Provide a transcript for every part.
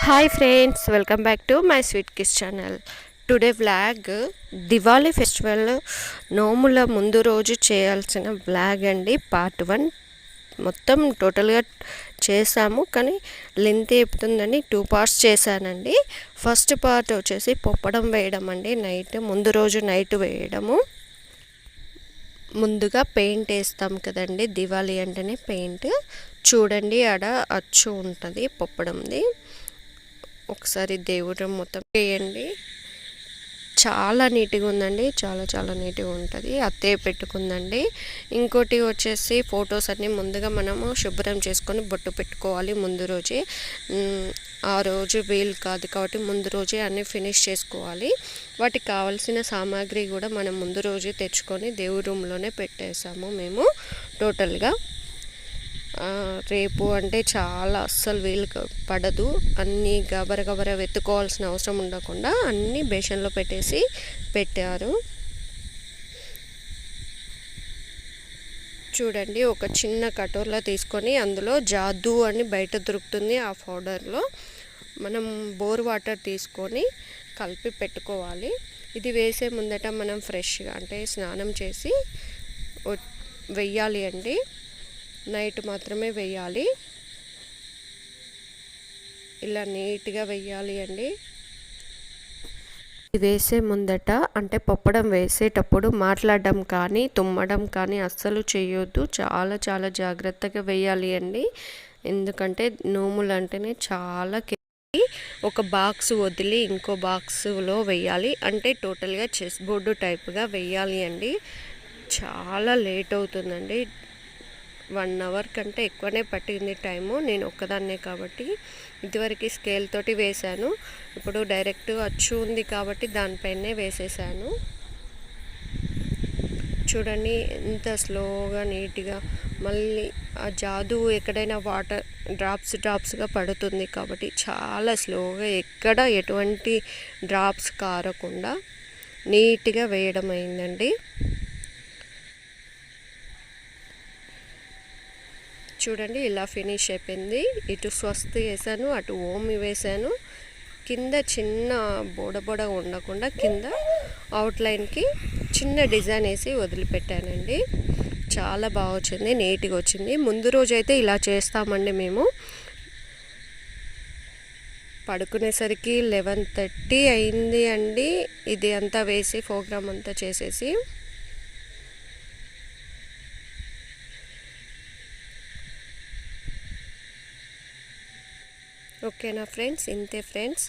Hi friends, welcome back to my sweet kiss channel. Today vlog Diwali festival నోముల ముందు రోజు చేయాల్సిన వ్లాగ్ అండి. పార్ట్ 1 మొత్తం టోటల్గా చేసాము, కానీ లెంత్ చెప్తుందని 2 పార్ట్స్ చేశానండి. ఫస్ట్ పార్ట్ వచ్చేసి పొప్పడం వేయడం అండి. ముందు రోజు నైట్ వేయడము. ముందుగా పెయింట్ వేస్తాం కదండి, దివాళీ అంటేనే పెయింట్. చూడండి, ఆడ అచ్చు ఉంటుంది పొప్పడంది. ఒకసారి దేవుడు మొత్తం వేయండి. చాలా నీట్గా ఉందండి, చాలా చాలా నీట్గా ఉంటుంది. అత్తయ్య పెట్టుకుందండి. ఇంకోటి వచ్చేసి ఫొటోస్ అన్నీ ముందుగా మనము శుభ్రం చేసుకొని బొట్టు పెట్టుకోవాలి ముందు రోజే. ఆ రోజు వీలు కాదు కాబట్టి ముందు రోజే అన్నీ ఫినిష్ చేసుకోవాలి. వాటికి కావాల్సిన సామాగ్రి కూడా మనం ముందు రోజే తెచ్చుకొని దేవుడి రూమ్లోనే పెట్టేసాము మేము టోటల్గా. రేపు అంటే చాలా అస్సలు వీలు పడదు. అన్నీ గబర వెతుకోవాల్సిన అవసరం ఉండకుండా అన్నీ బేషన్లో పెట్టారు. చూడండి, ఒక చిన్న కటోర్లో తీసుకొని అందులో జాదు అని బయట దొరుకుతుంది. ఆ పౌడర్లో మనం బోర్ వాటర్ తీసుకొని కలిపి పెట్టుకోవాలి. ఇది వేసే ముందట మనం ఫ్రెష్గా అంటే స్నానం చేసి వెయ్యాలి అండి. నైట్ మాత్రమే వేయాలి. ఇలా నీట్గా వేయాలి అండి. వేసే ముందట అంటే పొప్పడం వేసేటప్పుడు మాట్లాడడం కానీ తుమ్మడం కానీ అస్సలు చేయొద్దు. చాలా చాలా జాగ్రత్తగా వేయాలి అండి. ఎందుకంటే నోములు అంటేనే చాలా ఒక బాక్స్ వదిలి ఇంకో బాక్స్లో వేయాలి. అంటే టోటల్గా చెస్ బోర్డు టైప్గా వేయాలి అండి. చాలా లేట్ అవుతుందండి. 1 అవర్ కంటే ఎక్కువనే పట్టింది టైము. నేను ఒక్కదాన్నే కాబట్టి ఇదివరకు స్కేల్ తోటి వేశాను. ఇప్పుడు డైరెక్ట్ అచ్చు ఉంది కాబట్టి దానిపైనే వేసేసాను. చూడండి ఎంత స్లోగా నీట్గా. మళ్ళీ ఆ జాదు ఎక్కడైనా వాటర్ డ్రాప్స్గా పడుతుంది కాబట్టి చాలా స్లోగా, ఎక్కడ ఎటువంటి డ్రాప్స్ కారకుండా నీట్గా వేయడం అయిందండి. చూడండి, ఇలా ఫినిష్ అయిపోయింది. ఇటు స్వస్తి వేసాను, అటు ఓమి వేసాను. కింద చిన్న బోడ ఉండకుండా కింద అవుట్లైన్కి చిన్న డిజైన్ వేసి వదిలిపెట్టానండి. చాలా బాగా వచ్చింది, నీట్గా వచ్చింది. ముందు రోజు అయితే ఇలా చేస్తామండి మేము. పడుకునేసరికి 11:30 అయింది అండి. ఇది అంతా వేసి ప్రోగ్రామ్ అంతా చేసేసి. ఓకేనా ఫ్రెండ్స్, ఇంతే ఫ్రెండ్స్.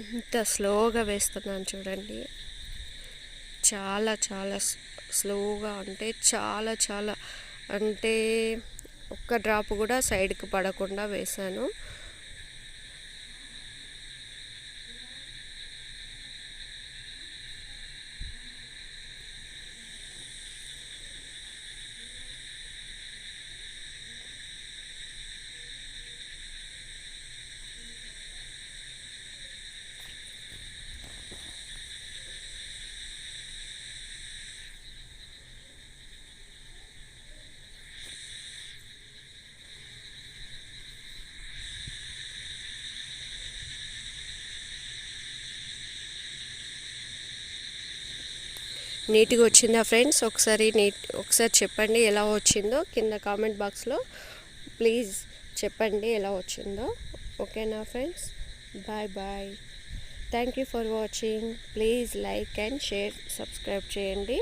ఇంత స్లోగా వేస్తున్నాను చూడండి. చాలా చాలా స్లోగా, అంటే చాలా అంటే ఒక్క డ్రాప్ కూడా సైడ్కి పడకుండా వేసాను. నీట్గా వచ్చిందా ఫ్రెండ్స్? ఒకసారి చెప్పండి ఎలా వచ్చిందో కింద కామెంట్ బాక్స్లో ప్లీజ్ చెప్పండి ఎలా వచ్చిందో. ఓకేనా friends, bye. Thank you for watching. Please like and share, subscribe చేయండి.